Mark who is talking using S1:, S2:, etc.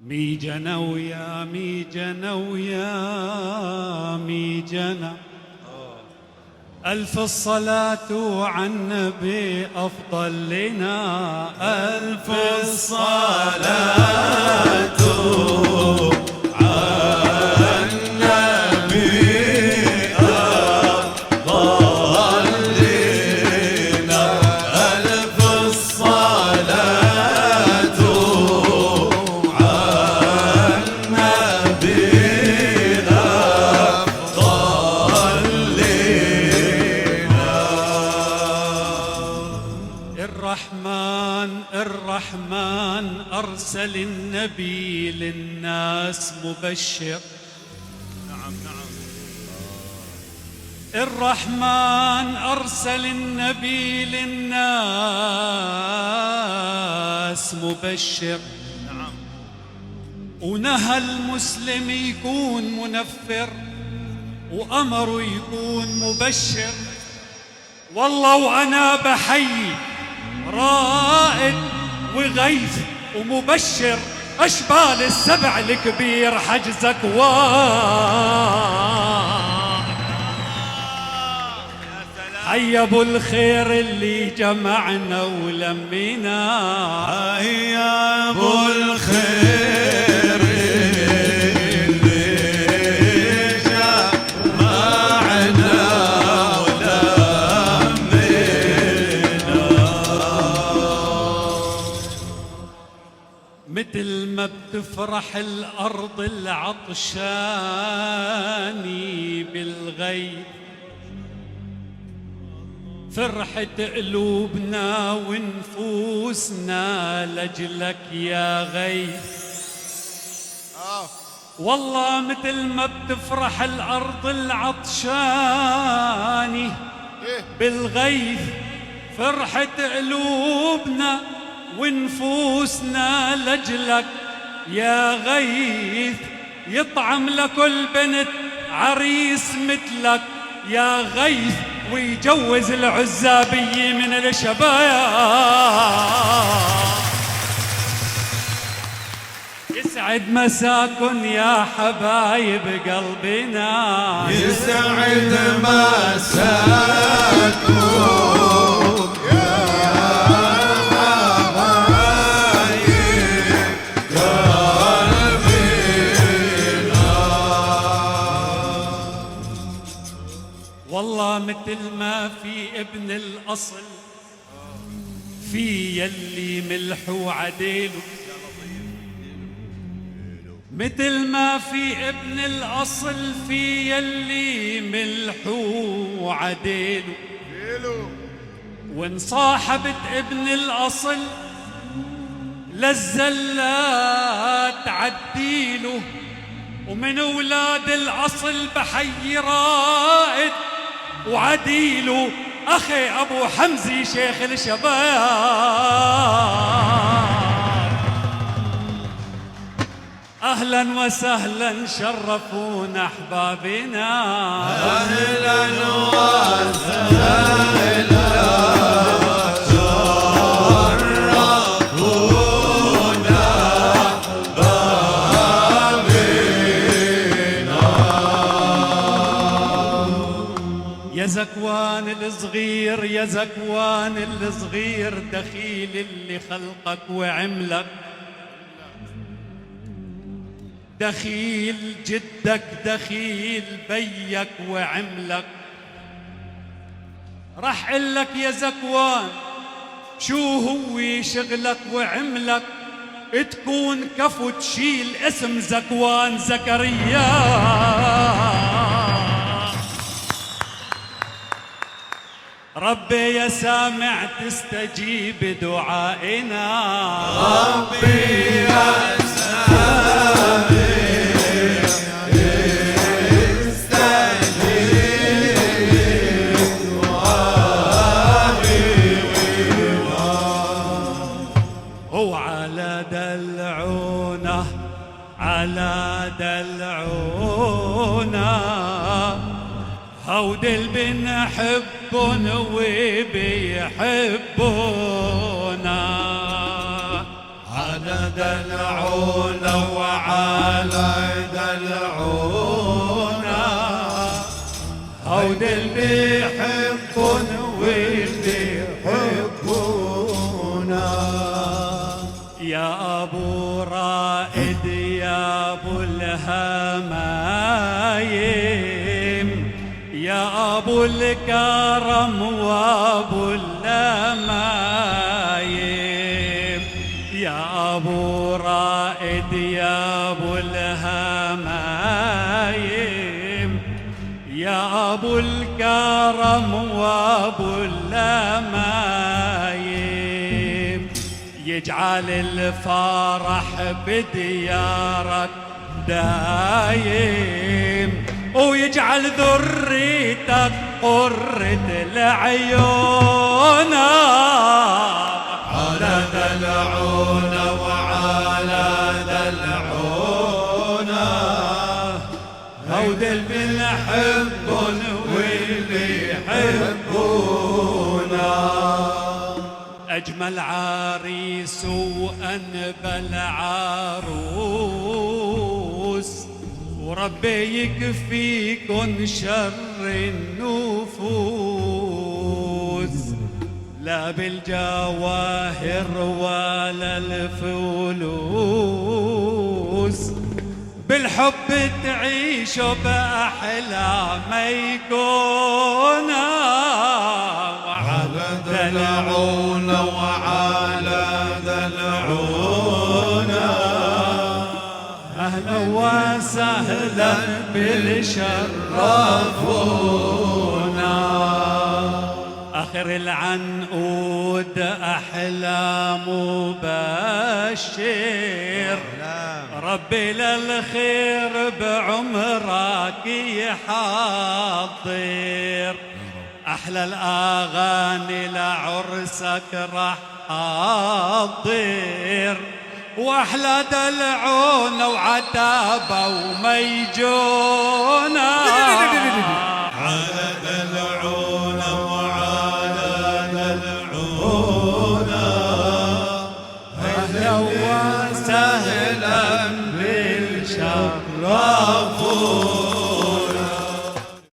S1: ميجنا ويا ميجنا ويا ميجنا ألف الصلاة على النبي أفضل لنا ألف الصلاة الرحمن أرسل النبي للناس مبشر.
S2: نعم
S1: الرحمن أرسل النبي للناس مبشر.
S2: نعم.
S1: ونهى المسلم يكون منفر وأمره يكون مبشر. والله وأنا بحيي رائد وغيث ومبشر أشبال السبع الكبير حجزك حي ابو الخير اللي جمعنا ولمينا.
S2: حي ابو الخير اللي جمعنا
S1: مثل ما بتفرح الأرض العطشاني بالغيث فرحت قلوبنا ونفوسنا لجلك يا غيث. والله مثل ما بتفرح الأرض العطشاني بالغيث فرحت قلوبنا ونفوسنا لجلك يا غيث. يطعم لكل بنت عريس مثلك يا غيث ويجوز العزابية من الشباب. يسعد مساكن يا حبايب قلبنا
S2: يسعد مساكن
S1: مثل ما في ابن الأصل في يلي ملح وعديله. مثل ما في ابن الأصل في يلي ملح وعديله. وان صاحبت ابن الأصل للزلات عديله. ومن أولاد الأصل بحي رائد وعديله أخي أبو حمزي شيخ الشباب. أهلا وسهلا شرفونا أحبابنا
S2: أهلا وسهلا
S1: يا زكوان الصغير يا زكوان الصغير دخيل اللي خلقك وعملك. دخيل جدك دخيل بيك وعملك. رح قلك يا زكوان شو هو شغلك وعملك تكون كفو تشيل اسم زكوان زكريا. ربي يا سامع تستجيب دعائنا.
S2: ربي يا سامع تستجيب دعائنا.
S1: وعلى دلعونا على دلعونا هود اللي بنحبن وبيحبونا.
S2: على دلعونا
S1: رائد يا ابو الهمايم، يا ابو الكرم وابو اللمايم، يا ابو رائد يا ابو الهمايم، يا ابو الكرم وابو اللمايم، يجعل الفرح بديارك دايم، ويجعل ذريتك قرة العيون،
S2: على دلعون وعلى دلعون،
S1: هودل بنحبون واللي يحبونا، أجمل عريس وأنبل عروس، وربي يكفيكن شر النفوس، لا بالجواهر ولا الفلوس، بالحب تعيشوا بأحلى ما يكون،
S2: على دلعون وعلى دلعون،
S1: أهلا وسهلا بالشرفونا، آخر العنقود أحلى مبشر، ربي للخير بعمرك يحضر، أحلى الأغاني لعرسك راح أحضر، وأحلى دلعون وعتابة وميجون.